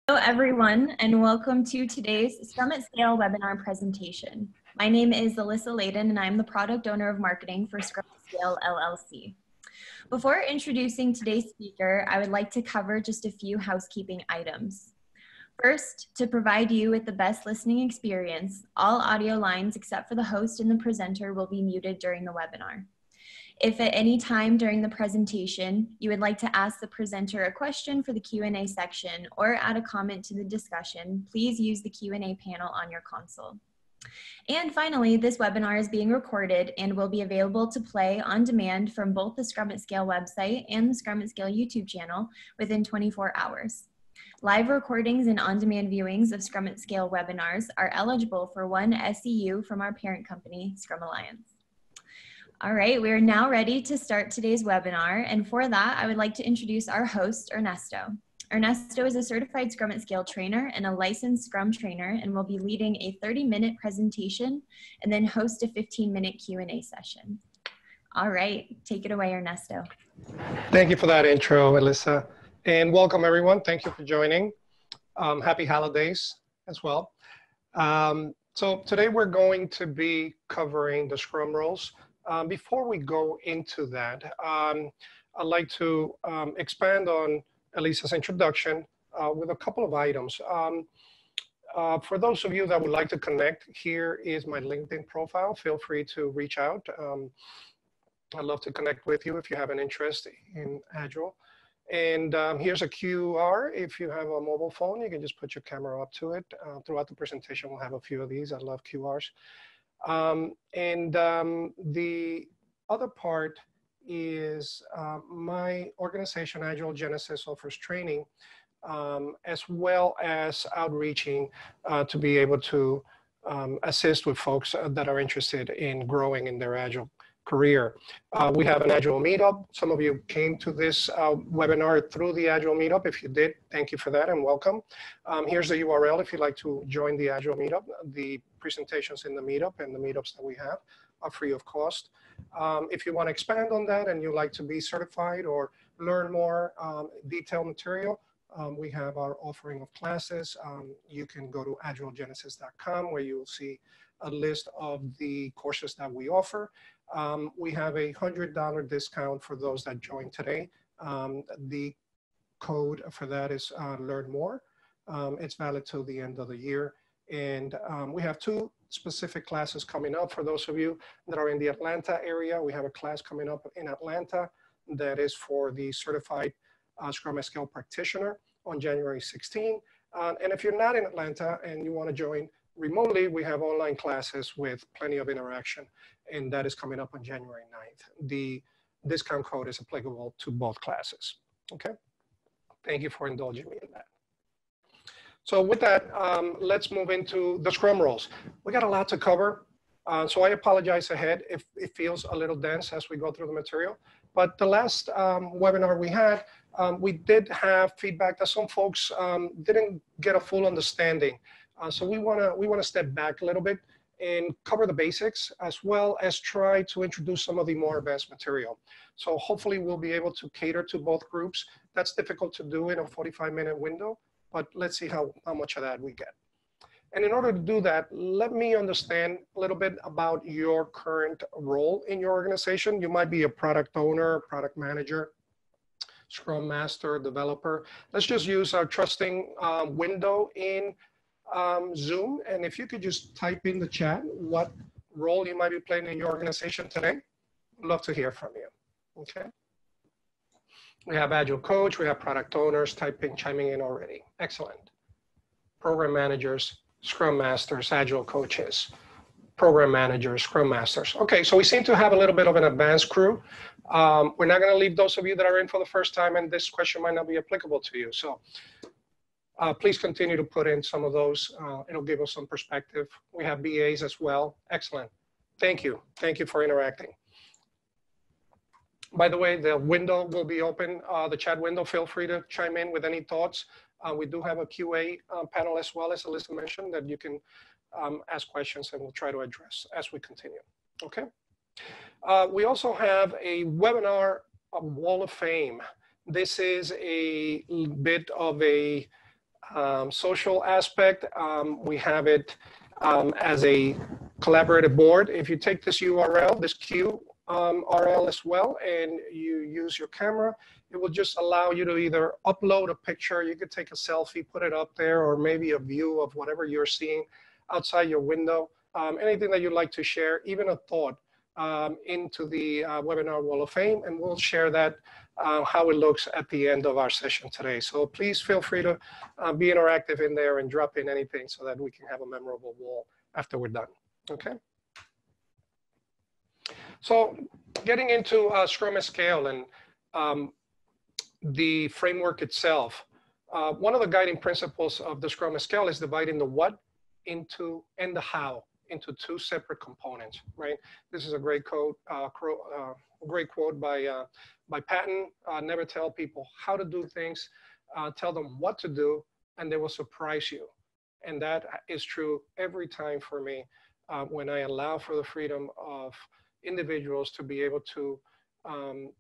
Hello everyone, and welcome to today's Scrum at Scale webinar presentation. My name is Alyssa Layden, and I'm the product owner of marketing for Scrum at Scale LLC. Before introducing today's speaker, I would like to cover just a few housekeeping items. First, to provide you with the best listening experience, all audio lines except for the host and the presenter will be muted during the webinar. If at any time during the presentation you would like to ask the presenter a question for the Q&A section or add a comment to the discussion, please use the Q&A panel on your console. And finally, this webinar is being recorded and will be available to play on demand from both the Scrum at Scale website and the Scrum at Scale YouTube channel within 24 hours. Live recordings and on-demand viewings of Scrum at Scale webinars are eligible for 1 SEU from our parent company, Scrum Alliance. All right, we are now ready to start today's webinar, and for that, I would like to introduce our host, Ernesto. Ernesto is a certified Scrum at Scale trainer and a licensed Scrum trainer, and will be leading a 30-minute presentation and then host a 15-minute Q&A session. All right, take it away, Ernesto. Thank you for that intro, Alyssa, and welcome everyone. Thank you for joining. Happy holidays as well. So today we're going to be covering the Scrum Roles. Before we go into that, I'd like to expand on Elisa's introduction with a couple of items. For those of you that would like to connect, here is my LinkedIn profile. Feel free to reach out. I'd love to connect with you if you have an interest in Agile. And here's a QR. If you have a mobile phone, you can just put your camera up to it. Throughout the presentation, we'll have a few of these. I love QRs. The other part is my organization, Agile Genesis, offers training as well as outreaching to be able to assist with folks that are interested in growing in their Agile career. We have an Agile meetup. Some of you came to this webinar through the Agile meetup. If you did, thank you for that and welcome. Here's the URL if you'd like to join the Agile meetup. The presentations in the meetup and the meetups that we have are free of cost. If you want to expand on that and you'd like to be certified or learn more detailed material, we have our offering of classes. You can go to agilegenesis.com where you will see a list of the courses that we offer. We have a $100 discount for those that join today. The code for that is Learn More. It's valid till the end of the year. And we have 2 specific classes coming up for those of you that are in the Atlanta area. We have a class coming up in Atlanta that is for the certified Scrum at Scale practitioner on January 16. And if you're not in Atlanta and you want to join remotely, we have online classes with plenty of interaction, and that is coming up on January 9th. The discount code is applicable to both classes. Okay, thank you for indulging me in that. So with that, let's move into the Scrum Roles. We got a lot to cover, so I apologize ahead if it feels a little dense as we go through the material. But the last webinar we had, we did have feedback that some folks didn't get a full understanding. So we wanna step back a little bit and cover the basics as well as try to introduce some of the more advanced material. So hopefully we'll be able to cater to both groups. That's difficult to do in a 45-minute window, but let's see how much of that we get. And in order to do that, let me understand a little bit about your current role in your organization. You might be a product owner, product manager, Scrum Master, developer. Let's just use our trusting window in Zoom, and if you could just type in the chat what role you might be playing in your organization today, I'd love to hear from you. Okay. We have Agile Coach, we have product owners chiming in already. Excellent. Program managers, Scrum Masters, Agile Coaches, Program Managers, Scrum Masters. Okay, so we seem to have a little bit of an advanced crew. We're not going to leave those of you that are in for the first time, and this question might not be applicable to you. So please continue to put in some of those. It'll give us some perspective. We have BAs as well. Excellent. Thank you. Thank you for interacting. By the way, the window will be open, the chat window. Feel free to chime in with any thoughts. We do have a QA panel as well, as Alyssa mentioned, that you can ask questions and we'll try to address as we continue. Okay. We also have a webinar Wall of Fame. This is a bit of a social aspect, we have it as a collaborative board. If you take this URL, this QRL as well, and you use your camera, it will just allow you to either upload a picture, you could take a selfie, put it up there, or maybe a view of whatever you're seeing outside your window. Anything that you'd like to share, even a thought, into the webinar Wall of Fame, and we'll share that how it looks at the end of our session today. So please feel free to be interactive in there and drop in anything so that we can have a memorable wall after we're done, okay? So getting into Scrum at Scale and the framework itself, one of the guiding principles of the Scrum at Scale is dividing the what into and the how into two separate components, right? This is a great quote, great quote by Patton. Never tell people how to do things, tell them what to do, and they will surprise you. And that is true every time for me when I allow for the freedom of individuals to be able to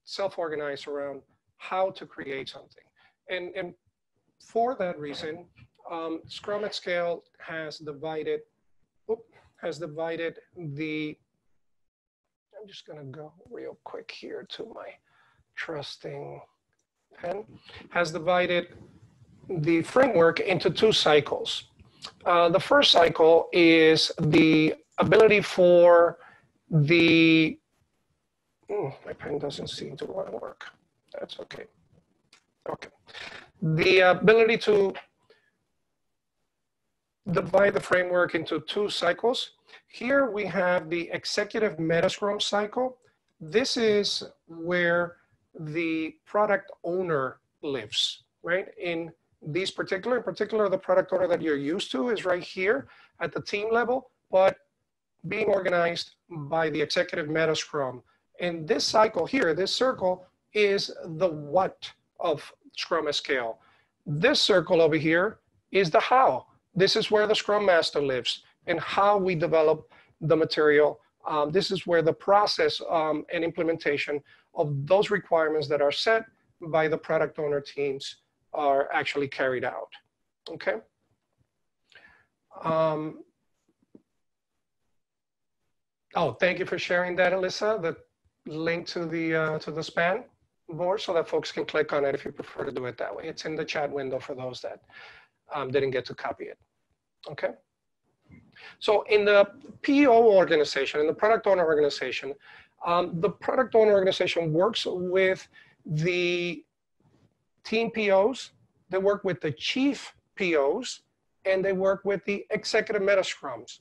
self-organize around how to create something. And for that reason, Scrum at Scale has divided the, I'm just gonna go real quick here to my trusting pen, has divided the framework into two cycles. The first cycle is the ability for the, my pen doesn't seem to want to work. That's okay. Okay. The ability to divide the framework into two cycles. Here we have the executive Metascrum cycle. This is where the product owner lives, right? In particular, the product owner that you're used to is right here at the team level, but being organized by the executive Metascrum. And this cycle here, this circle, is the what of Scrum at Scale. This circle over here is the how. This is where the Scrum Master lives and how we develop the material. This is where the process and implementation of those requirements that are set by the product owner teams are actually carried out, okay? Oh, thank you for sharing that, Alyssa, the link to the span board so that folks can click on it if you prefer to do it that way. It's in the chat window for those that didn't get to copy it, okay? So in the PO organization, in the product owner organization, the product owner organization works with the team POs, they work with the chief POs, and they work with the executive Metascrums.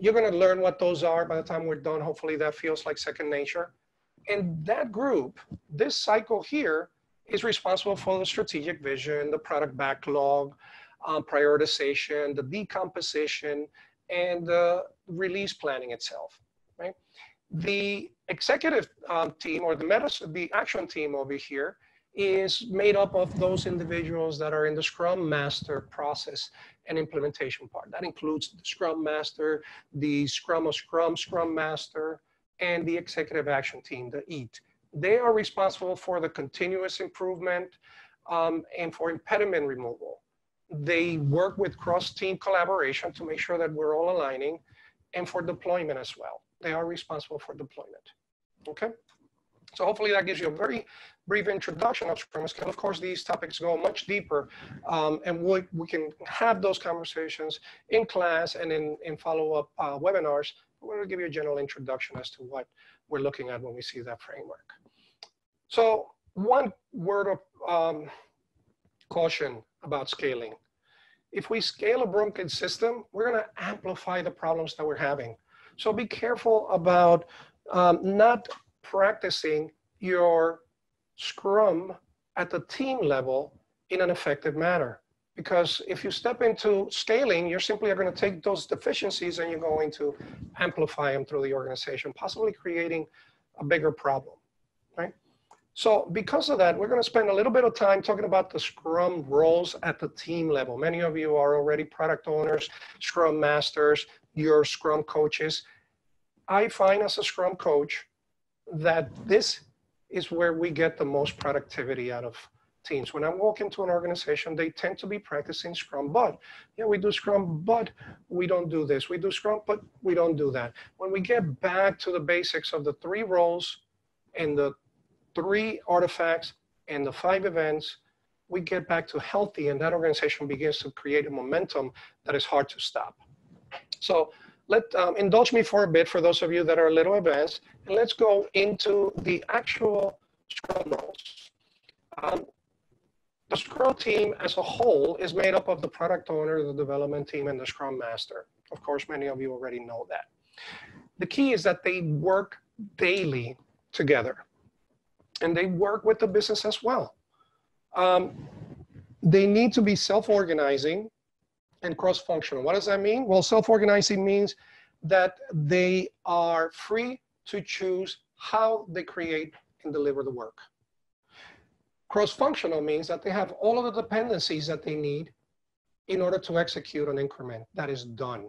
You're going to learn what those are by the time we're done. Hopefully that feels like second nature. And that group, this cycle here, is responsible for the strategic vision, the product backlog, prioritization, the decomposition, and the release planning itself, right? The executive team, or the action team over here, is made up of those individuals that are in the Scrum Master process and implementation part. That includes the Scrum Master, the Scrum of Scrum, Scrum Master, and the executive action team, the EAT. They are responsible for the continuous improvement and for impediment removal. They work with cross-team collaboration to make sure that we're all aligning, and for deployment as well. They are responsible for deployment, okay? So hopefully that gives you a very brief introduction of Scrum at Scale. Of course, these topics go much deeper, and we can have those conversations in class and in follow-up webinars. We're going to give you a general introduction as to what we're looking at when we see that framework. So one word of caution about scaling. If we scale a broken system, we're going to amplify the problems that we're having. So be careful about not practicing your Scrum at the team level in an effective manner. Because if you step into scaling, you're simply going to take those deficiencies and you're going to amplify them through the organization, possibly creating a bigger problem, right? So because of that, we're going to spend a little bit of time talking about the Scrum roles at the team level. Many of you are already product owners, Scrum Masters, you're Scrum coaches. I find as a Scrum coach that this is where we get the most productivity out of teams. When I walk into an organization, they tend to be practicing Scrum, but yeah, we do Scrum, but we don't do this. We do Scrum, but we don't do that. When we get back to the basics of the 3 roles and the 3 artifacts and the 5 events, we get back to healthy, and that organization begins to create a momentum that is hard to stop. So indulge me for a bit for those of you that are a little advanced, and let's go into the actual Scrum roles. The Scrum team as a whole is made up of the product owner, the development team, and the Scrum master. Of course, many of you already know that. The key is that they work daily together, and they work with the business as well. They need to be self-organizing and cross-functional. What does that mean? Well, self-organizing means that they are free to choose how they create and deliver the work. Cross-functional means that they have all of the dependencies that they need in order to execute an increment that is done.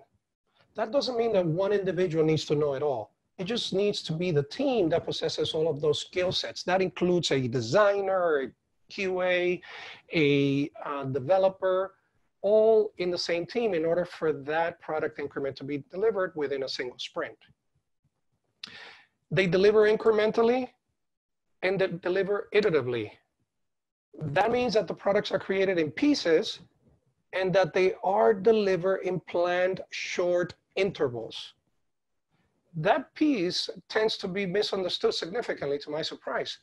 That doesn't mean that one individual needs to know it all. It just needs to be the team that possesses all of those skill sets. That includes a designer, a QA, a developer, all in the same team in order for that product increment to be delivered within a single sprint. They deliver incrementally and they deliver iteratively. That means that the products are created in pieces and that they are delivered in planned short intervals. That piece tends to be misunderstood significantly, to my surprise,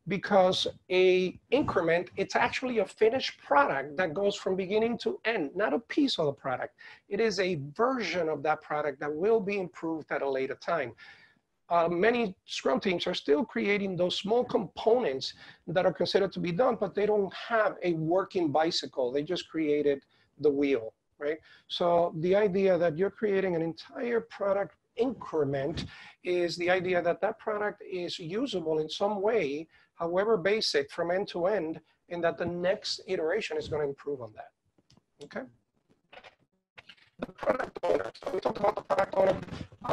because a increment, it's actually a finished product that goes from beginning to end, not a piece of the product. It is a version of that product that will be improved at a later time. Many Scrum teams are still creating those small components that are considered to be done, but they don't have a working bicycle. They just created the wheel, right? So the idea that you're creating an entire product increment is the idea that that product is usable in some way, however basic, from end to end, and that the next iteration is going to improve on that. Okay? The product owner. So we talked about the product owner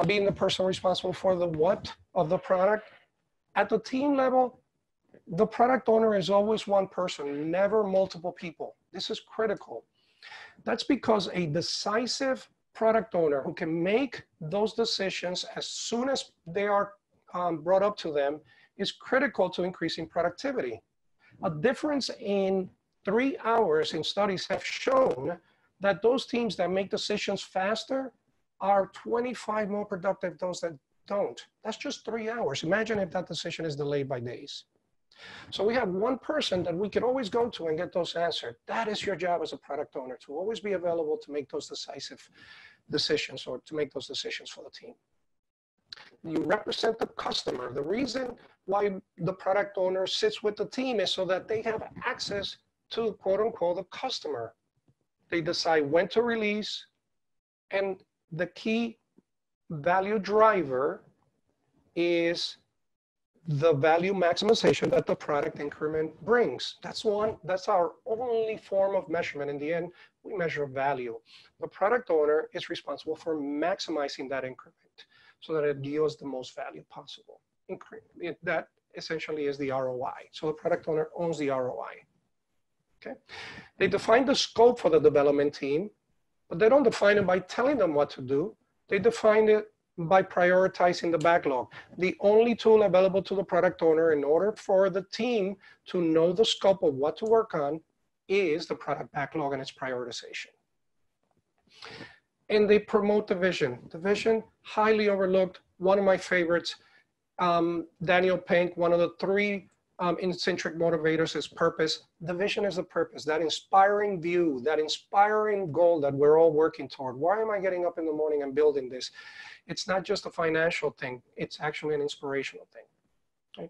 being the person responsible for the what of the product. At the team level, the product owner is always one person, never multiple people. This is critical. That's because a decisive product owner who can make those decisions as soon as they are brought up to them is critical to increasing productivity. A difference in 3 hours in studies have shown that those teams that make decisions faster are 25 more productive than those that don't. That's just 3 hours. Imagine if that decision is delayed by days. So we have one person that we can always go to and get those answered. That is your job as a product owner, to always be available to make those decisive decisions or to make those decisions for the team. You represent the customer. The reason why the product owner sits with the team is so that they have access to, quote unquote, the customer. They decide when to release, and the key value driver is the value maximization that the product increment brings. That's our only form of measurement. In the end, we measure value. The product owner is responsible for maximizing that increment so that it yields the most value possible. That essentially is the ROI. So the product owner owns the ROI. Okay? They define the scope for the development team, but they don't define it by telling them what to do. They define it by prioritizing the backlog. The only tool available to the product owner in order for the team to know the scope of what to work on is the product backlog and its prioritization. And they promote the vision. The vision, highly overlooked, one of my favorites. Daniel Pink, one of the 3 intrinsic motivators is purpose. The vision is the purpose, that inspiring view, that inspiring goal that we're all working toward. Why am I getting up in the morning and building this? It's not just a financial thing. It's actually an inspirational thing. Okay?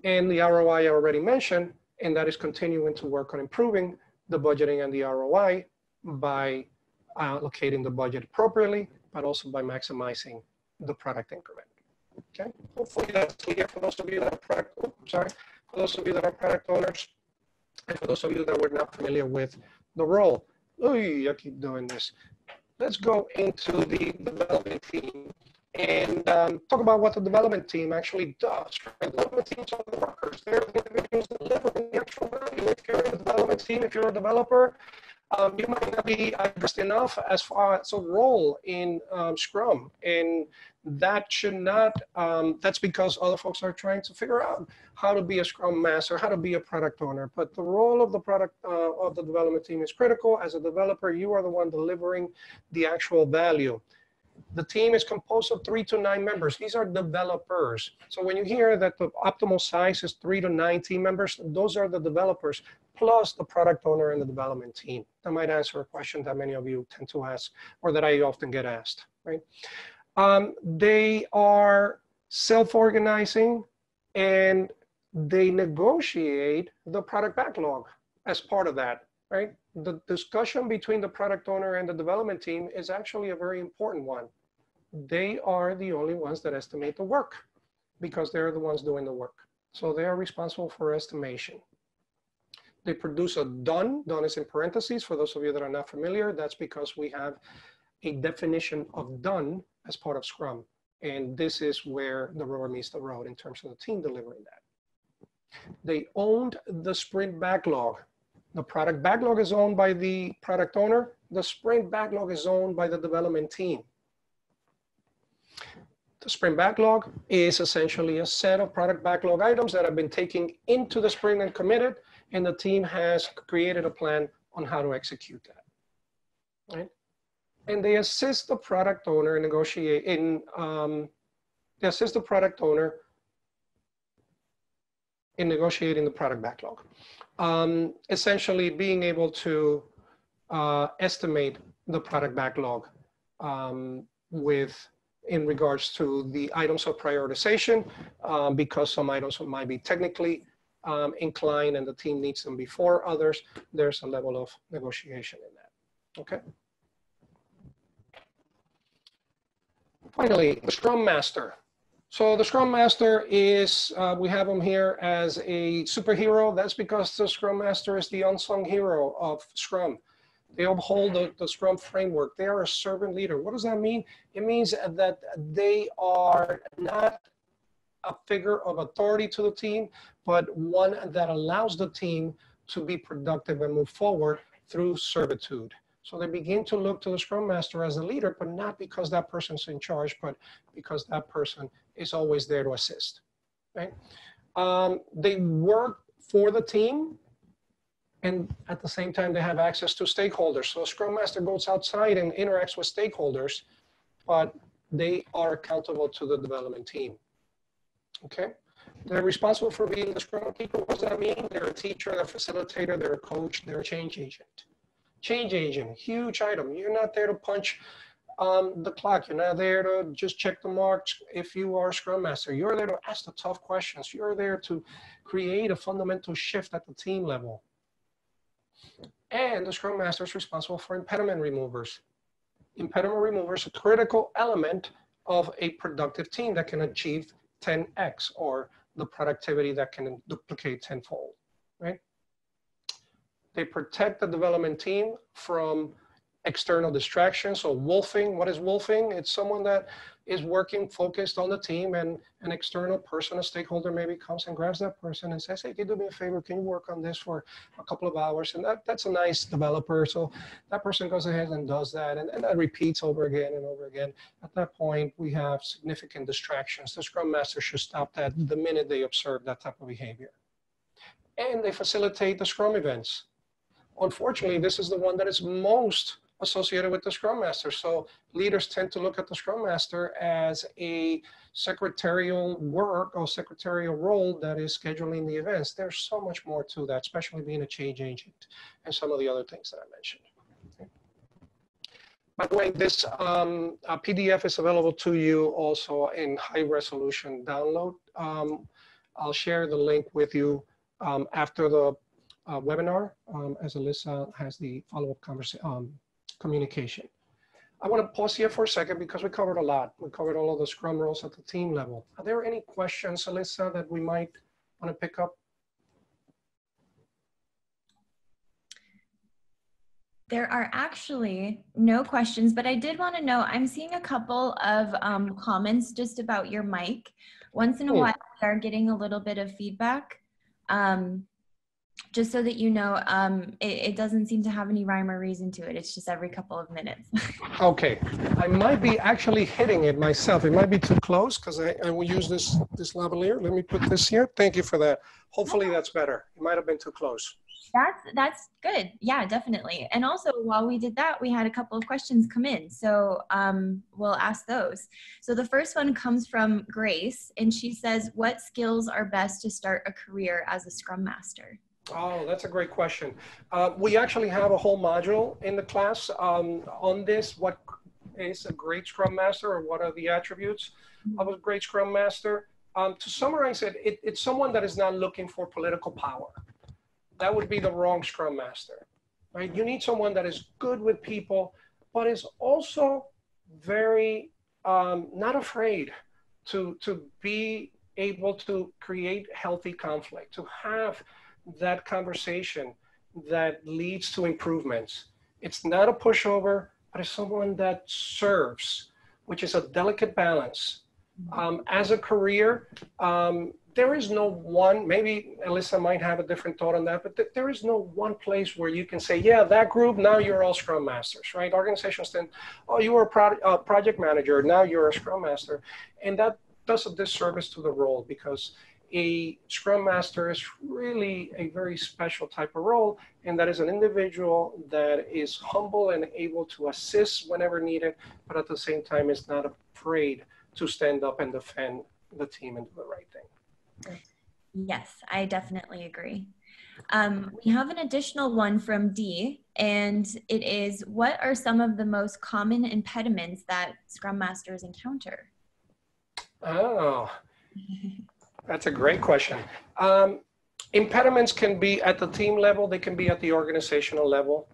And the ROI I already mentioned, and that is continuing to work on improving the budgeting and the ROI by allocating the budget appropriately, but also by maximizing the product increment. Okay, hopefully that's clear for those of you that are for those of you that are product owners, and for those of you that were not familiar with the role. I keep doing this. Let's go into the development team and talk about what the development team actually does. The development teams are the workers. They're the individuals delivering the actual if you're in the development team, if you're a developer, you might not be versed enough as far as a role in Scrum. And that should not, that's because other folks are trying to figure out how to be a Scrum Master, how to be a product owner. But the role of the product, of the development team is critical. As a developer, you are the one delivering the actual value. The team is composed of 3 to 9 members. These are developers. So when you hear that the optimal size is 3 to 9 team members, those are the developers, plus the product owner and the development team. That might answer a question that many of you tend to ask, or that I often get asked, right? They are self-organizing, and they negotiate the product backlog as part of that. Right? The discussion between the product owner and the development team is actually a very important one. They are the only ones that estimate the work because they're the ones doing the work. So they are responsible for estimation. They produce a done. Done is in parentheses. For those of you that are not familiar, that's because we have a definition of done as part of Scrum. And this is where the rubber meets the road in terms of the team delivering that. They owned the sprint backlog. The product backlog is owned by the product owner. The sprint backlog is owned by the development team. The sprint backlog is essentially a set of product backlog items that have been taken into the sprint and committed, and the team has created a plan on how to execute that. Right? And they assist the product owner in negotiating. They assist the product owner in negotiating the product backlog. Essentially being able to estimate the product backlog in regards to the items of prioritization, because some items might be technically inclined and the team needs them before others. There's a level of negotiation in that. Okay. Finally, the Scrum Master. So the Scrum Master is, we have him here as a superhero. That's because the Scrum Master is the unsung hero of Scrum. They uphold the Scrum framework. They are a servant leader. What does that mean? It means that they are not a figure of authority to the team, but one that allows the team to be productive and move forward through servitude. So they begin to look to the Scrum Master as a leader, but not because that person's in charge, but because that person is always there to assist, right? They work for the team, and at the same time, they have access to stakeholders. So Scrum Master goes outside and interacts with stakeholders, but they are accountable to the development team, okay? They're responsible for being the Scrum keeper. What does that mean? They're a teacher, they're a facilitator, they're a coach, they're a change agent. Change agent, huge item. You're not there to punch the clock. You're not there to just check the marks if you are a Scrum Master. You're there to ask the tough questions. You're there to create a fundamental shift at the team level. And the Scrum Master is responsible for impediment removers. Impediment removers are a critical element of a productive team that can achieve 10x, or the productivity that can duplicate tenfold, right? They protect the development team from external distractions. So wolfing, what is wolfing? It's someone that is working focused on the team, and an external person, a stakeholder maybe comes and grabs that person and says, hey, can you do me a favor? Can you work on this for a couple of hours? And that's a nice developer. So that person goes ahead and does that. And that repeats over again and over again. At that point, we have significant distractions. The Scrum Master should stop that the minute they observe that type of behavior. And they facilitate the Scrum events. Unfortunately, this is the one that is most associated with the Scrum Master. So leaders tend to look at the Scrum Master as a secretarial work or secretarial role that is scheduling the events. There's so much more to that, especially being a change agent and some of the other things that I mentioned. Okay. By the way, this PDF is available to you also in high resolution download. I'll share the link with you after the webinar, as Alyssa has the follow-up communication. I want to pause here for a second because we covered a lot. We covered all of the Scrum roles at the team level. Are there any questions, Alyssa, that we might want to pick up? There are actually no questions, but I did want to know, I'm seeing a couple of comments just about your mic. Once in a while, we are getting a little bit of feedback. Just so that you know, it doesn't seem to have any rhyme or reason to it. It's just every couple of minutes. Okay, I might be actually hitting it myself. It might be too close because I will use this lavalier. Let me put this here. Thank you for that. Hopefully that's better. It might have been too close. That's good. Yeah, definitely. And also while we did that, we had a couple of questions come in. So we'll ask those. So the first one comes from Grace, and she says, what skills are best to start a career as a Scrum Master? Oh, that's a great question. We actually have a whole module in the class on this. What is a great Scrum Master, or what are the attributes of a great Scrum Master? To summarize it, it's someone that is not looking for political power. That would be the wrong Scrum Master, right? You need someone that is good with people, but is also very not afraid to be able to create healthy conflict, to have that conversation that leads to improvements. It's not a pushover, but it's someone that serves, which is a delicate balance. As a career, there is no one, maybe Alyssa might have a different thought on that, but there is no one place where you can say, yeah, that group, now you're all Scrum Masters, right? Organizations think, oh, you were a project manager, now you're a Scrum Master. And that does a disservice to the role, because a Scrum Master is really a very special type of role, and that is an individual that is humble and able to assist whenever needed, but at the same time is not afraid to stand up and defend the team and do the right thing. Yes, I definitely agree. We have an additional one from D, and it is, what are some of the most common impediments that Scrum Masters encounter? Oh, that's a great question. Impediments can be at the team level, they can be at the organizational level.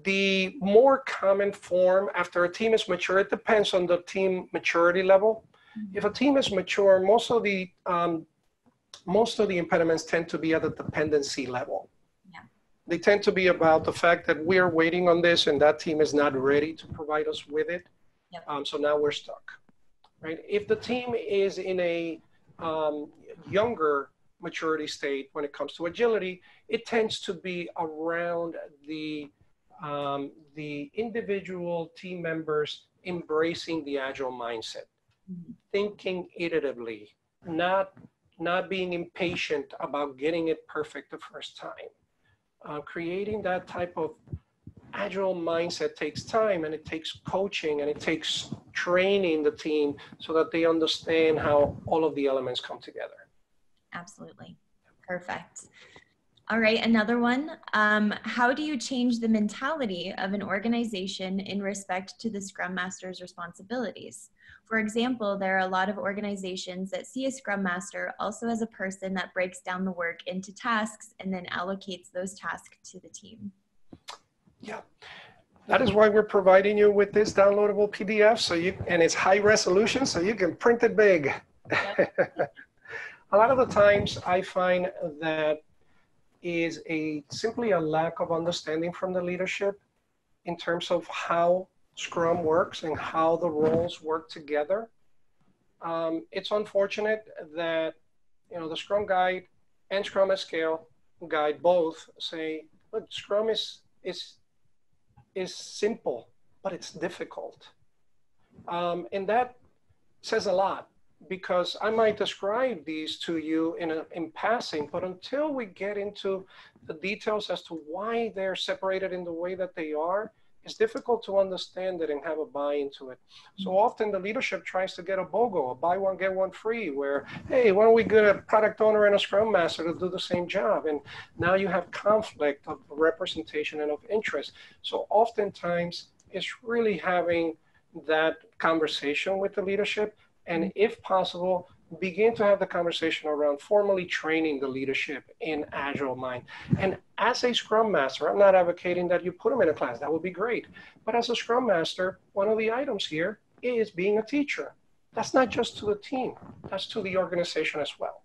The more common form after a team is mature, it depends on the team maturity level. If a team is mature, most of the impediments tend to be at the dependency level. Yeah. They tend to be about the fact that we're waiting on this and that team is not ready to provide us with it. Yep. So now we're stuck, right? If the team is in a younger maturity state when it comes to agility, it tends to be around the individual team members embracing the agile mindset, thinking iteratively, not being impatient about getting it perfect the first time. Creating that type of agile mindset takes time, and it takes coaching, and it takes training the team so that they understand how all of the elements come together. Absolutely. Perfect. All right, another one. How do you change the mentality of an organization in respect to the Scrum Master's responsibilities? For example, there are a lot of organizations that see a Scrum Master also as a person that breaks down the work into tasks and then allocates those tasks to the team. Yeah, that is why we're providing you with this downloadable PDF, and it's high resolution, so you can print it big. Yep. A lot of the times I find that is simply a lack of understanding from the leadership in terms of how Scrum works and how the roles work together. It's unfortunate that the Scrum Guide and Scrum at Scale Guide both say, look, Scrum is simple, but it's difficult. And that says a lot, because I might describe these to you in passing, but until we get into the details as to why they're separated in the way that they are, it's difficult to understand it and have a buy into it. So often the leadership tries to get a BOGO, a buy one, get one free, where, hey, why don't we get a product owner and a Scrum Master to do the same job? And now you have conflict of representation and of interest. So oftentimes it's really having that conversation with the leadership, and if possible, begin to have the conversation around formally training the leadership in Agile Mind. And as a Scrum Master, I'm not advocating that you put them in a class, that would be great. But as a Scrum Master, one of the items here is being a teacher. That's not just to the team, that's to the organization as well.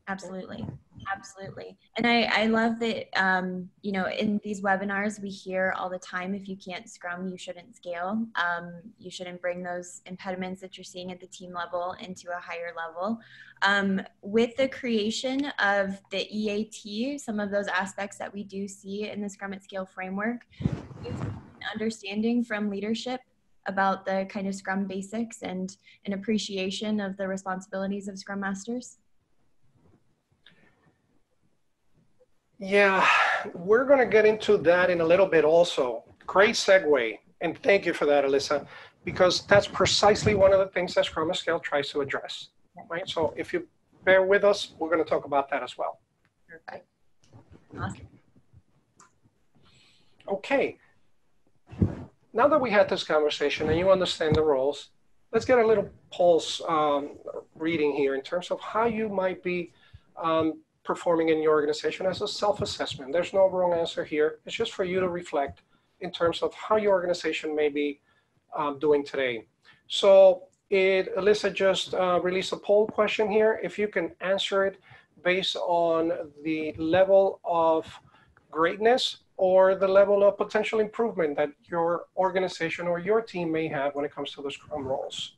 Absolutely. Absolutely. And I love that, you know, in these webinars, we hear all the time, if you can't Scrum, you shouldn't scale. You shouldn't bring those impediments that you're seeing at the team level into a higher level. With the creation of the EAT, some of those aspects that we do see in the Scrum at Scale framework, understanding from leadership about the kind of Scrum basics and an appreciation of the responsibilities of Scrum Masters? Yeah, we're going to get into that in a little bit also. Great segue, and thank you for that, Alyssa, because that's precisely one of the things that Scrum at Scale tries to address, right? So if you bear with us, we're going to talk about that as well. Perfect. Awesome. Okay. Now that we had this conversation and you understand the roles, let's get a little pulse reading here in terms of how you might be performing in your organization as a self-assessment. There's no wrong answer here. It's just for you to reflect in terms of how your organization may be doing today. So Alyssa just released a poll question here. If you can answer it based on the level of greatness or the level of potential improvement that your organization or your team may have when it comes to the Scrum roles.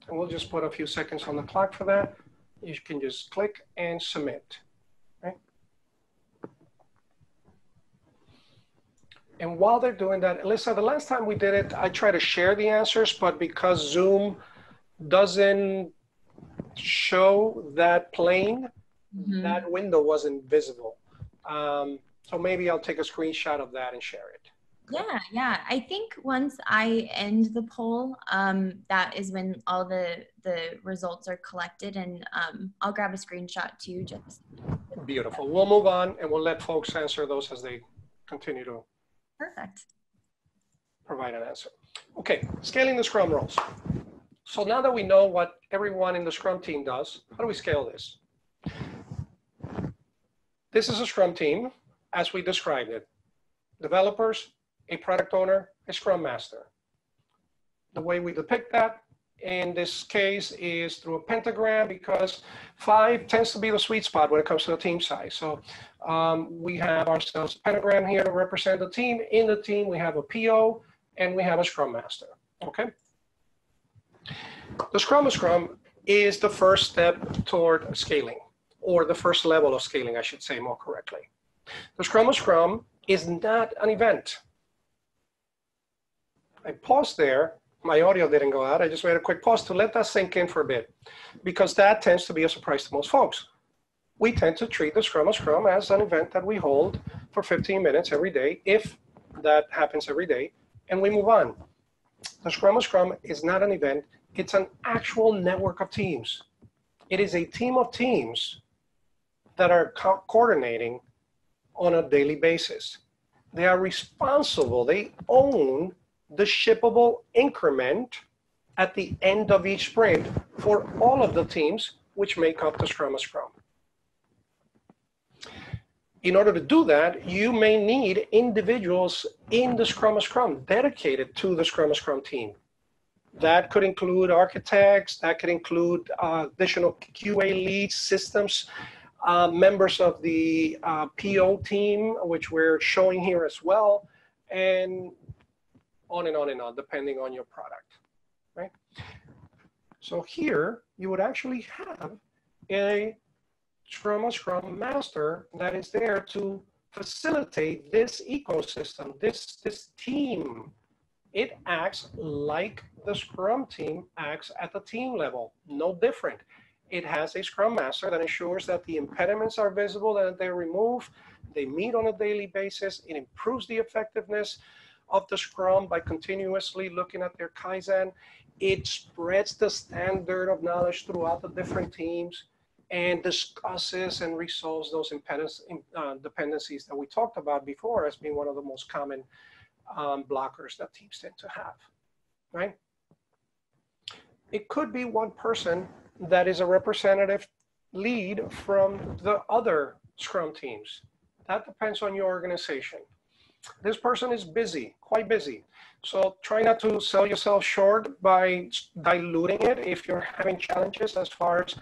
And we'll just put a few seconds on the clock for that. You can just click and submit. Right? And while they're doing that, Alyssa, the last time we did it, I tried to share the answers, but because Zoom doesn't show that plane, that window wasn't visible. So maybe I'll take a screenshot of that and share it. Yeah. I think once I end the poll, that is when all the results are collected, and I'll grab a screenshot too. Just beautiful. We'll move on and we'll let folks answer those as they continue to provide an answer. Okay, scaling the Scrum roles. So now that we know what everyone in the Scrum team does, how do we scale this? This is a Scrum team as we described it. Developers, a product owner, a Scrum Master. The way we depict that in this case is through a pentagram, because 5 tends to be the sweet spot when it comes to the team size. So we have ourselves a pentagram here to represent the team. In the team, we have a PO and we have a Scrum Master, okay? The Scrum of Scrum is the first step toward scaling, or the first level of scaling, I should say more correctly. The Scrum of Scrum is not an event. I paused there. My audio didn't go out. I just made a quick pause to let that sink in for a bit, because that tends to be a surprise to most folks. We tend to treat the Scrum of Scrum as an event that we hold for 15 minutes every day, if that happens every day, and we move on. The Scrum of Scrum is not an event. It's an actual network of teams. It is a team of teams that are coordinating on a daily basis. They are responsible. They own the shippable increment at the end of each sprint for all of the teams which make up the Scrum of Scrum. In order to do that, you may need individuals in the Scrum of Scrum dedicated to the Scrum of Scrum team. That could include architects, that could include additional QA leads, systems, members of the PO team, which we're showing here as well, and on and on and on, depending on your product, right? So here, you would actually have a Scrum of Scrum Master that is there to facilitate this ecosystem, this team. It acts like the Scrum team acts at the team level, no different. It has a Scrum Master that ensures that the impediments are visible, that they're removed, they meet on a daily basis. It improves the effectiveness of the Scrum by continuously looking at their Kaizen. It spreads the standard of knowledge throughout the different teams and discusses and resolves those dependencies that we talked about before as being one of the most common blockers that teams tend to have, right? It could be one person that is a representative lead from the other Scrum teams. That depends on your organization. This person is busy, quite busy. So try not to sell yourself short by diluting it if you're having challenges as far as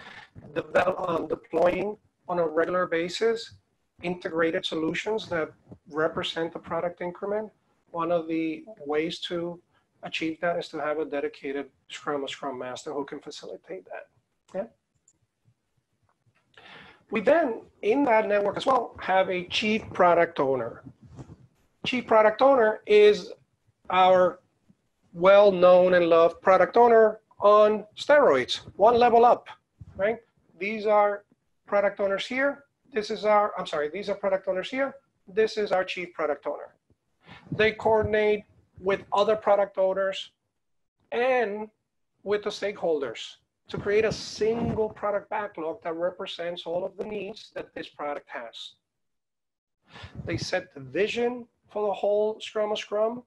deploying on a regular basis integrated solutions that represent the product increment. One of the ways to achieve that is to have a dedicated Scrum Master who can facilitate that. Yeah. We then, in that network as well, have a Chief Product Owner. Chief Product Owner is our well-known and loved product owner on steroids, one level up, right? These are product owners here. These are product owners here. This is our Chief Product Owner. They coordinate with other product owners and with the stakeholders to create a single product backlog that represents all of the needs that this product has. They set the vision for the whole Scrum.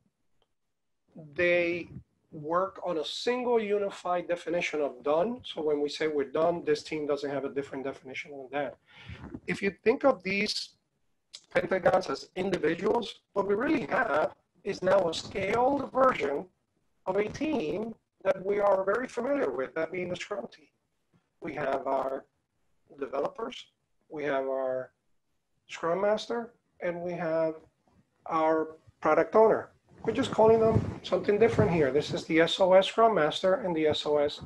They work on a single unified definition of done. So when we say we're done, this team doesn't have a different definition than that. If you think of these pentagons as individuals, what we really have is now a scaled version of a team that we are very familiar with, that being the Scrum team. We have our developers, we have our Scrum Master, and we have our product owner. We're just calling them something different here. This is the SOS Scrum Master and the SOS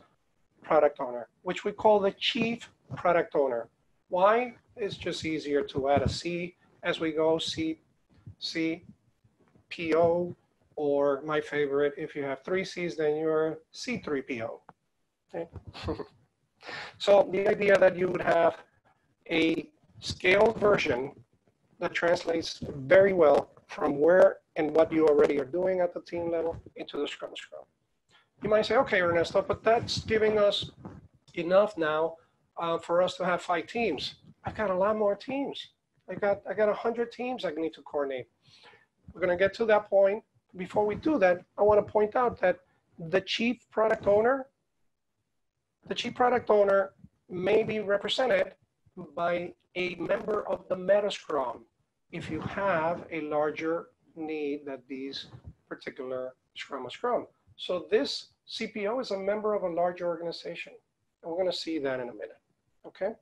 Product Owner, which we call the Chief Product Owner. Why? It's just easier to add a C as we go, C, PO, or my favorite, if you have 3 C's, then you're C3PO. Okay? So the idea that you would have a scaled version that translates very well from where and what you already are doing at the team level into the Scrum. You might say, okay, Ernesto, but that's giving us enough now for us to have 5 teams. I've got a lot more teams. I got 100 teams I need to coordinate. We're going to get to that point. Before we do that, I want to point out that the Chief Product Owner may be represented by a member of the Metascrum if you have a larger need that these particular Scrum. So this CPO is a member of a larger organization. And we're going to see that in a minute, okay?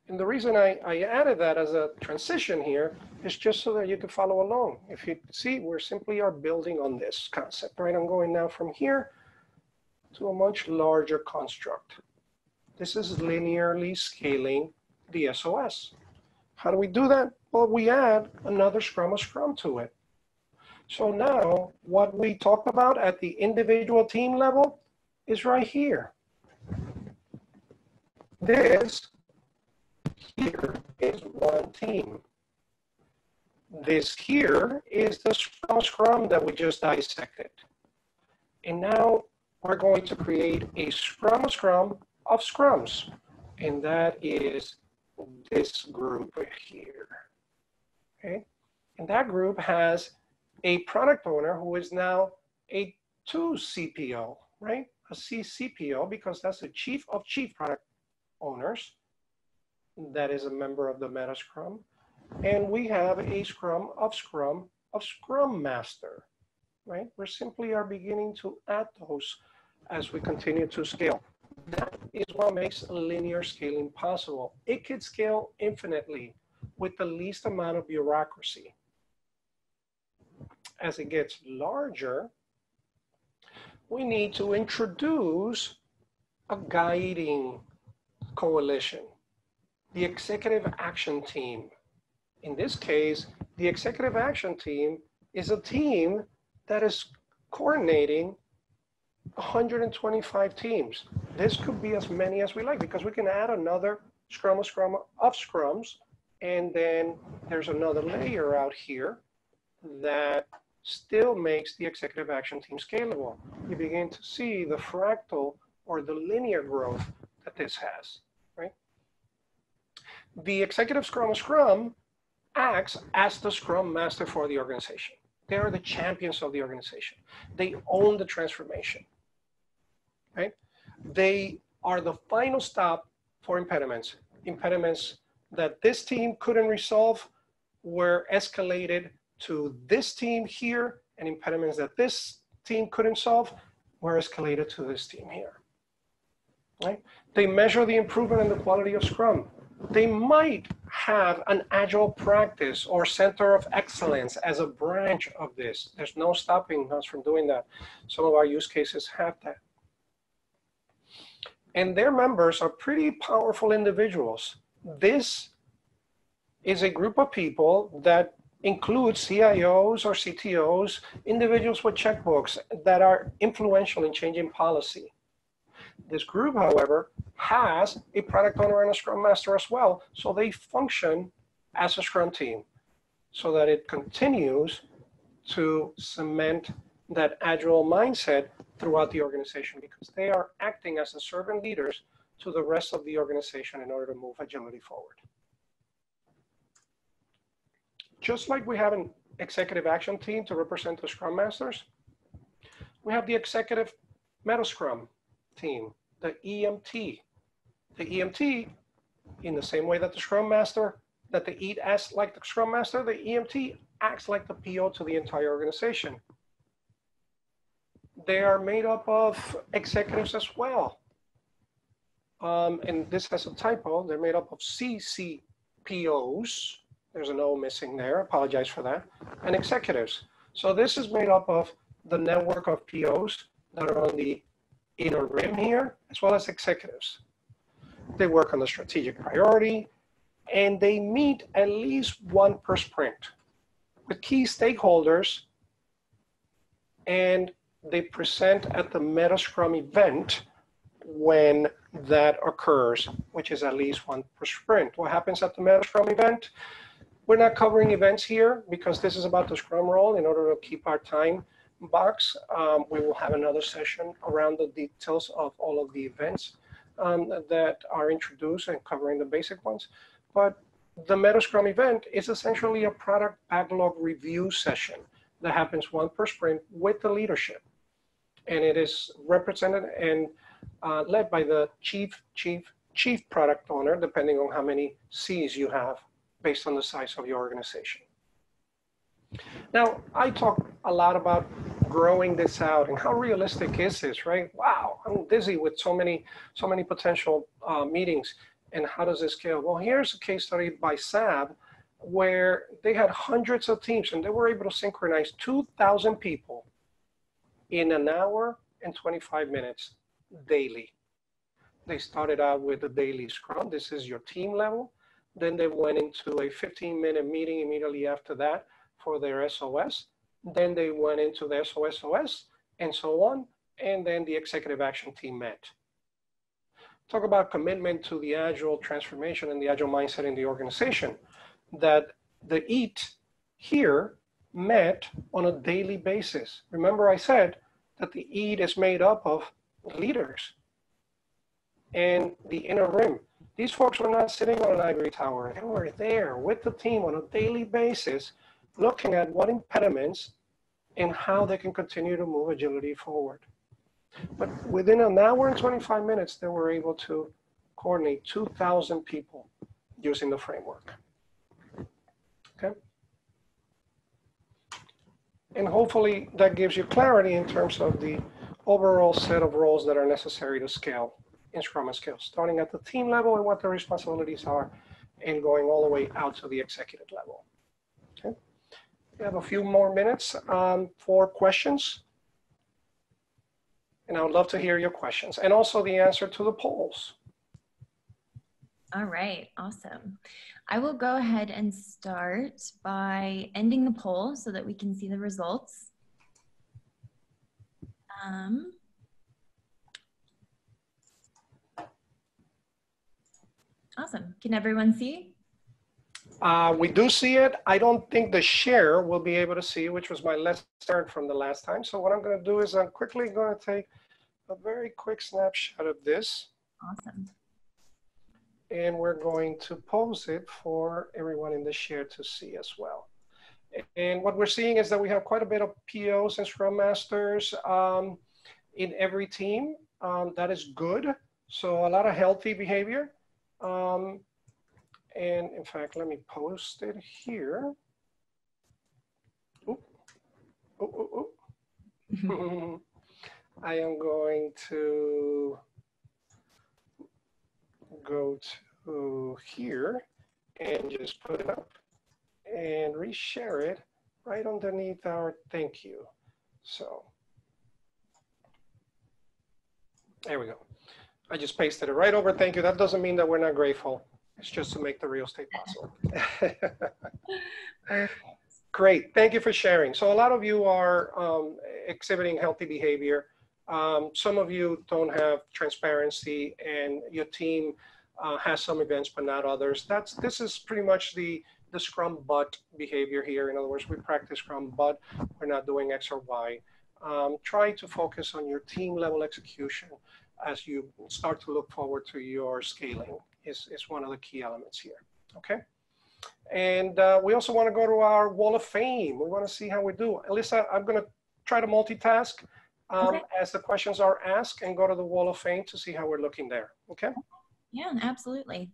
And the reason I added that as a transition here is just so that you can follow along. If you see, we simply are building on this concept, right? I'm going now from here to a much larger construct. This is linearly scaling the SOS. How do we do that? Well, we add another Scrum to it. So now what we talked about at the individual team level is right here. This here is one team. This here is the Scrum that we just dissected. And now we're going to create a Scrum of Scrums. And that is this group here. Okay? And that group has a product owner who is now a 2 CPO, right? A CCPO, because that's a chief of chief product owners. That is a member of the Metascrum. And we have a Scrum of Scrum Master, right? We simply are beginning to add those as we continue to scale. That is what makes linear scaling possible. It could scale infinitely with the least amount of bureaucracy. As it gets larger, we need to introduce a guiding coalition, the executive action team. In this case, the executive action team is a team that is coordinating 125 teams. This could be as many as we like because we can add another Scrum of Scrums, and then there's another layer out here that still makes the executive action team scalable. You begin to see the fractal or the linear growth that this has, right? The executive Scrum acts as the Scrum Master for the organization. They are the champions of the organization. They own the transformation, right? They are the final stop for impediments. Impediments that this team couldn't resolve were escalated to this team here, and impediments that this team couldn't solve were escalated to this team here. Right? They measure the improvement in the quality of Scrum. They might have an agile practice or center of excellence as a branch of this. There's no stopping us from doing that. Some of our use cases have that. And their members are pretty powerful individuals. This is a group of people that includes CIOs or CTOs, individuals with checkbooks that are influential in changing policy. This group, however, has a product owner and a Scrum Master as well, so they function as a Scrum team so that it continues to cement that agile mindset throughout the organization, because they are acting as the servant leaders to the rest of the organization in order to move agility forward. Just like we have an executive action team to represent the Scrum Masters, we have the executive Metascrum team, the EMT. The EMT, in the same way that the Scrum Master, that the EAT acts like the Scrum Master, the EMT acts like the PO to the entire organization. They are made up of executives as well. And this has a typo. They're made up of CCPOs. There's an O missing there. Apologize for that. And executives. So this is made up of the network of POs that are on the inner rim here, as well as executives. They work on the strategic priority, and they meet at least one per sprint with key stakeholders, and they present at the Metascrum event when that occurs, which is at least one per sprint. What happens at the Metascrum event? We're not covering events here because this is about the Scrum role. In order to keep our time box, we will have another session around the details of all of the events that are introduced and covering the basic ones. But the Metascrum event is essentially a product backlog review session that happens one per sprint with the leadership. And it is represented and led by the chief product owner, depending on how many C's you have based on the size of your organization. Now, I talk a lot about growing this out and how realistic is this, right? Wow, I'm busy with so many potential meetings, and how does this scale? Well, here's a case study by SAB where they had hundreds of teams and they were able to synchronize 2,000 people in an hour and 25 minutes daily. They started out with a daily Scrum. This is your team level. Then they went into a 15-minute meeting immediately after that for their SOS. Then they went into the SOS and so on. And then the executive action team met. Talk about commitment to the agile transformation and the agile mindset in the organization. That the EAT here met on a daily basis. Remember I said that the EAT is made up of leaders and the inner rim. These folks were not sitting on an ivory tower. They were there with the team on a daily basis, looking at what impediments and how they can continue to move agility forward. But within an hour and 25 minutes, they were able to coordinate 2,000 people using the framework. Okay? And hopefully that gives you clarity in terms of the overall set of roles that are necessary to scale in Scrum and Scale, starting at the team level and what the responsibilities are, and going all the way out to the executive level. Okay, we have a few more minutes for questions, and I would love to hear your questions and also the answer to the polls. All right, awesome. I will go ahead and start by ending the poll so that we can see the results. Awesome. Can everyone see? We do see it. I don't think the share will be able to see, which was my lesson from the last time. So what I'm going to do is I'm quickly going to take a very quick snapshot of this. Awesome. And we're going to pose it for everyone in the share to see as well. And what we're seeing is that we have quite a bit of POs and Scrum Masters in every team. That is good. So a lot of healthy behavior. And in fact, let me post it here. I am going to go to here and just put it up and reshare it right underneath our thank you. So there we go. I just pasted it right over thank you. That doesn't mean that we're not grateful. It's just to make the real estate possible. Great, thank you for sharing. So a lot of you are exhibiting healthy behavior. Some of you don't have transparency, and your team has some events but not others. This is pretty much the Scrum but behavior here. In other words, we practice Scrum but we're not doing X or Y. Try to focus on your team level execution as you start to look forward to your scaling is one of the key elements here, okay? And we also want to go to our wall of fame. We want to see how we do. Alyssa, I'm going to try to multitask as the questions are asked and go to the wall of fame to see how we're looking there, okay? Yeah, absolutely.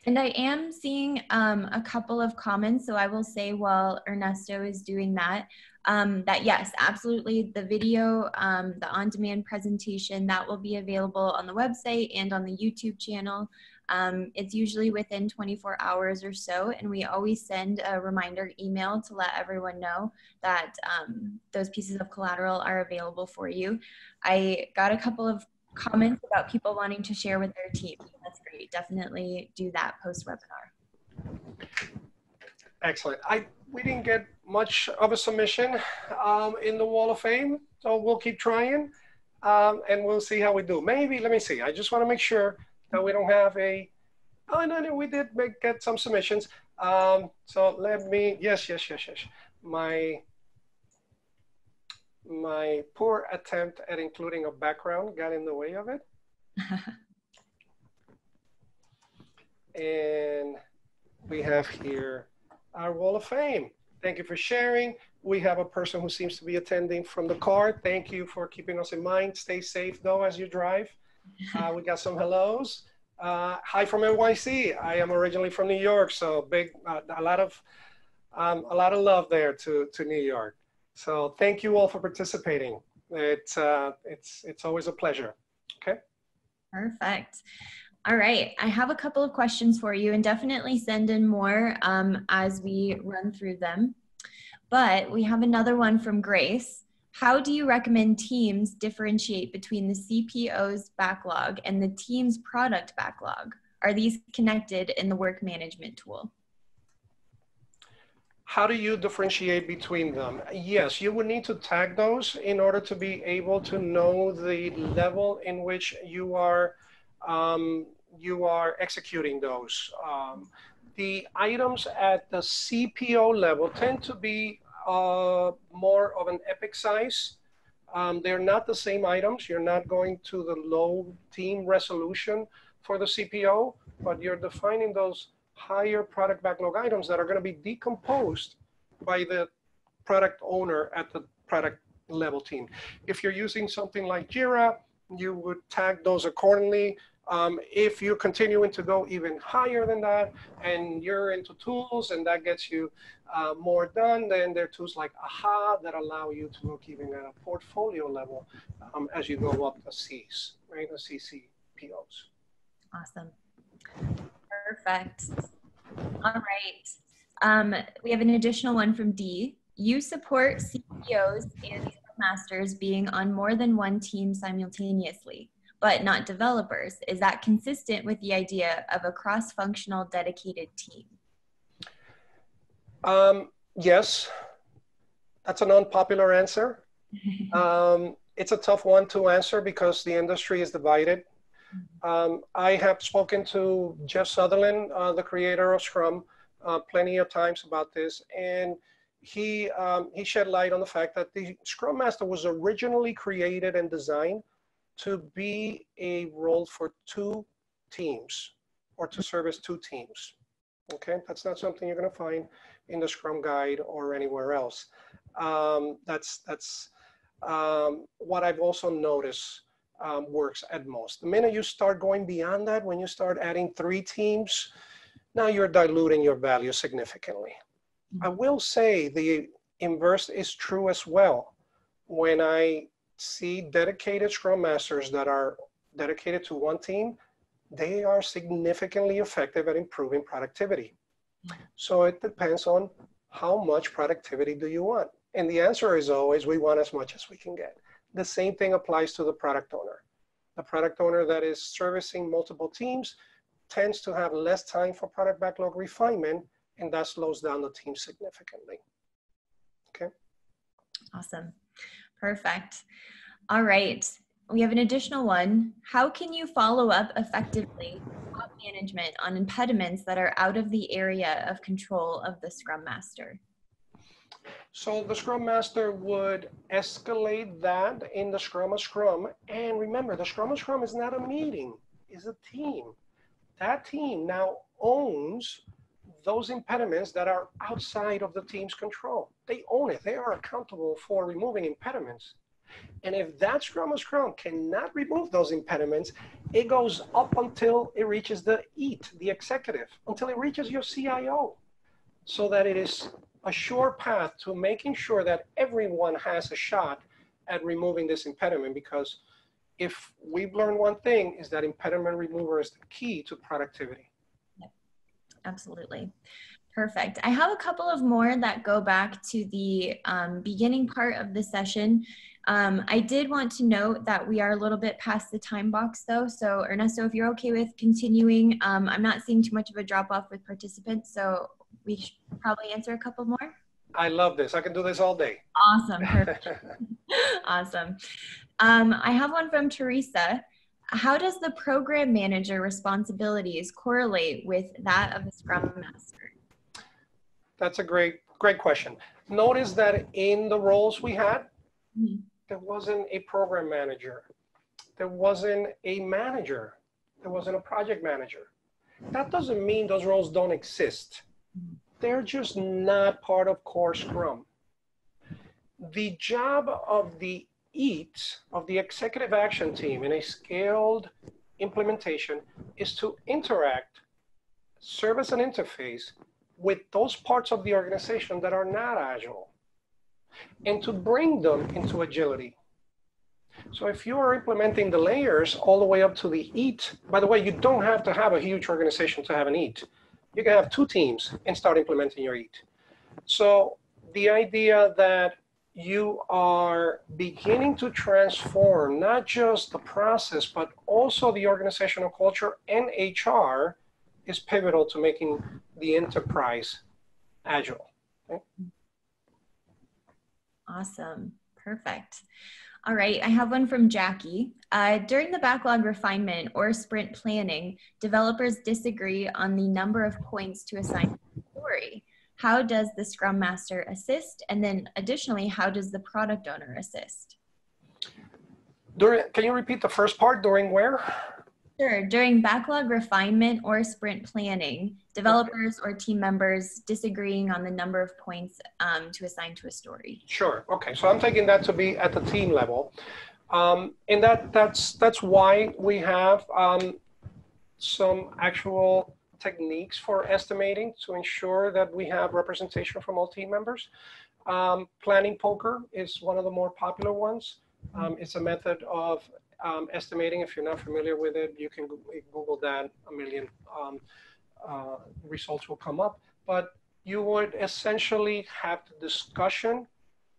And I am seeing a couple of comments, so I will say while Ernesto is doing that, that yes, absolutely, the video, the on-demand presentation, that will be available on the website and on the YouTube channel. It's usually within 24 hours or so, and we always send a reminder email to let everyone know that those pieces of collateral are available for you. I got a couple of comments about people wanting to share with their team. That's great. Definitely do that post-webinar. Excellent. We didn't get much of a submission in the Wall of Fame, so we'll keep trying and we'll see how we do. Maybe, let me see. I just want to make sure that we don't have a, oh, no, we did get some submissions. So let me, yes. My poor attempt at including a background got in the way of it. And we have here our Wall of Fame. Thank you for sharing. We have a person who seems to be attending from the car. Thank you for keeping us in mind. Stay safe though as you drive. We got some hellos. Hi from NYC. I am originally from New York, so big, a lot of love there to New York. So thank you all for participating. It's always a pleasure. Okay. Perfect. All right, I have a couple of questions for you, and definitely send in more as we run through them. But we have another one from Grace. How do you recommend teams differentiate between the CPO's backlog and the team's product backlog? Are these connected in the work management tool? How do you differentiate between them? Yes, you would need to tag those in order to be able to know the level in which you are executing those. The items at the CPO level tend to be more of an epic size. They're not the same items. You're not going to the low team resolution for the CPO, but you're defining those higher product backlog items that are going to be decomposed by the product owner at the product level team. If you're using something like Jira, you would tag those accordingly. If you're continuing to go even higher than that and you're into tools and that gets you more done, then there are tools like AHA that allow you to look even at a portfolio level as you go up the Cs, right, the CCPOs. Awesome. Perfect. All right. We have an additional one from D. You support CPOs and Scrum Masters being on more than one team simultaneously, but not developers. Is that consistent with the idea of a cross-functional dedicated team? Yes, that's an unpopular answer. It's a tough one to answer because the industry is divided. I have spoken to Jeff Sutherland, the creator of Scrum, plenty of times about this, and he shed light on the fact that the Scrum Master was originally created and designed to be a role for two teams or to service two teams. Okay, that's not something you're going to find in the Scrum Guide or anywhere else. That's what I've also noticed works at most. The minute you start going beyond that, when you start adding 3 teams, now you're diluting your value significantly. I will say the inverse is true as well. when I see dedicated Scrum Masters that are dedicated to one team, they are significantly effective at improving productivity. So it depends on how much productivity do you want? And the answer is always, we want as much as we can get. The same thing applies to the product owner. The product owner that is servicing multiple teams tends to have less time for product backlog refinement, and that slows down the team significantly. Okay. Awesome. Perfect. All right. We have an additional one. How can you follow up effectively with top management on impediments that are out of the area of control of the Scrum Master? So the Scrum Master would escalate that in the Scrum of Scrum. And remember, the Scrum of Scrum is not a meeting, it's a team. That team now owns those impediments that are outside of the team's control. They own it. They are accountable for removing impediments. And if that Scrum of Scrum cannot remove those impediments, it goes up until it reaches the EAT, the executive, until it reaches your CIO, so that it is a sure path to making sure that everyone has a shot at removing this impediment. Because if we've learned one thing, is that impediment remover is the key to productivity. Yep. Absolutely. Perfect. I have a couple of more that go back to the beginning part of the session. I did want to note that we are a little bit past the time box though. So Ernesto, if you're okay with continuing, I'm not seeing too much of a drop off with participants, so we should probably answer a couple more. I love this. I can do this all day. Awesome. Perfect. Awesome. I have one from Teresa. How does the program manager responsibilities correlate with that of the Scrum Master? That's a great question. Notice that in the roles we had, there wasn't a program manager. There wasn't a manager. There wasn't a project manager. That doesn't mean those roles don't exist. They're just not part of core Scrum. The job of the EAT, of the executive action team in a scaled implementation, is to interact, serve as an interface with those parts of the organization that are not agile, and to bring them into agility. So if you are implementing the layers all the way up to the EAT, by the way, you don't have to have a huge organization to have an EAT. You can have 2 teams and start implementing your EAT. So the idea that you are beginning to transform not just the process, but also the organizational culture and HR is pivotal to making the enterprise agile. Okay? Awesome. Perfect. All right. I have one from Jackie. During the backlog refinement or sprint planning, developers disagree on the number of points to assign to the story. How does the Scrum Master assist? And then additionally, how does the product owner assist? Can you repeat the first part? During where? Sure. During backlog refinement or sprint planning, developers or team members disagreeing on the number of points to assign to a story. Sure. Okay. So I'm taking that to be at the team level. And that's why we have some actual techniques for estimating to ensure that we have representation from all team members. Planning poker is one of the more popular ones. It's a method of estimating. If you're not familiar with it, you can Google that. A million results will come up. But you would essentially have the discussion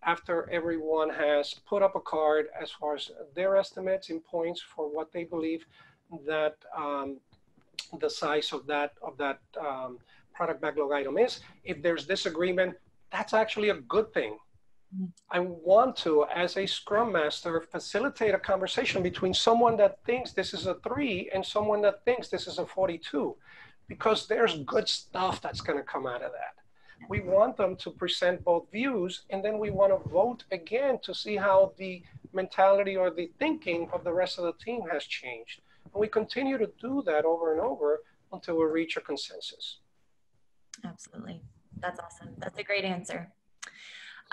after everyone has put up a card as far as their estimates in points for what they believe that the size of that product backlog item is. If there's disagreement, that's actually a good thing. I want to, as a Scrum Master, facilitate a conversation between someone that thinks this is a 3 and someone that thinks this is a 42, because there's good stuff that's going to come out of that. We want them to present both views, and then we want to vote again to see how the mentality or the thinking of the rest of the team has changed. And we continue to do that over and over until we reach a consensus. Absolutely. That's awesome. That's a great answer.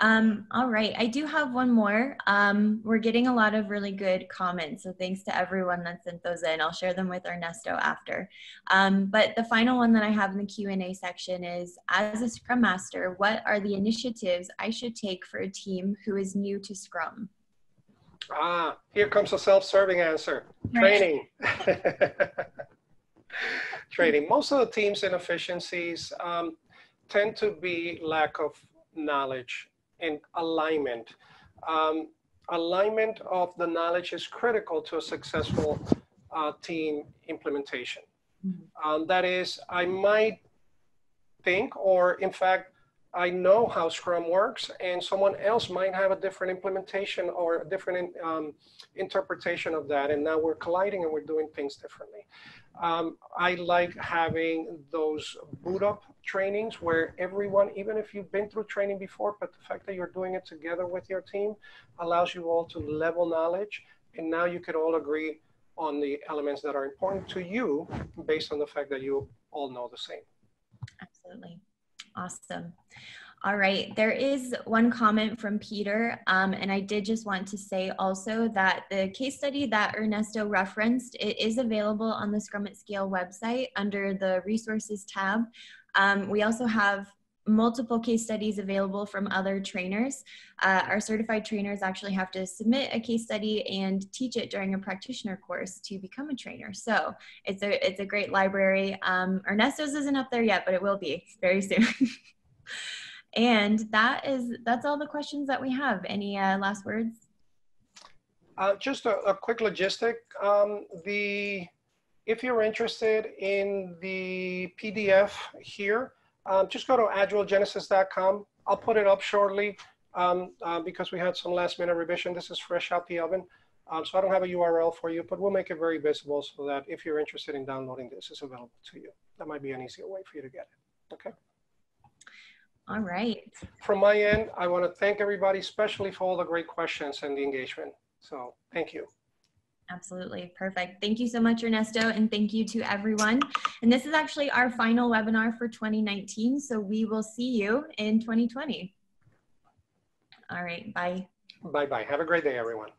All right, I do have one more. We're getting a lot of really good comments, so thanks to everyone that sent those in. I'll share them with Ernesto after. But the final one that I have in the Q&A section is, as a Scrum Master, what are the initiatives I should take for a team who is new to Scrum? Ah, here comes a self-serving answer. Right. Training. Training. Most of the team's inefficiencies tend to be lack of knowledge and alignment. Alignment of the knowledge is critical to a successful team implementation. That is, I might think, or in fact, I know how Scrum works, and someone else might have a different implementation or a different interpretation of that, and now we're colliding and we're doing things differently. I like having those boot up trainings where everyone, even if you've been through training before, but the fact that you're doing it together with your team allows you all to level knowledge, and now you could all agree on the elements that are important to you based on the fact that you all know the same. Absolutely. Awesome. All right, there is one comment from Peter, and I did just want to say also that the case study that Ernesto referenced, it is available on the Scrum at Scale website under the resources tab. We also have multiple case studies available from other trainers. Our certified trainers actually have to submit a case study and teach it during a practitioner course to become a trainer. So it's a great library. Ernesto's isn't up there yet, but it will be very soon. And that's all the questions that we have. Any last words? Just a quick logistic. If you're interested in the PDF here, just go to agilegenesis.com. I'll put it up shortly because we had some last minute revision. This is fresh out the oven. So I don't have a URL for you, but we'll make it very visible so that if you're interested in downloading this, it's available to you. That might be an easier way for you to get it. Okay. All right. From my end, I want to thank everybody, especially for all the great questions and the engagement. So thank you. Absolutely. Perfect. Thank you so much, Ernesto, and thank you to everyone. And this is actually our final webinar for 2019, so we will see you in 2020. All right. Bye. Bye-bye. Have a great day, everyone.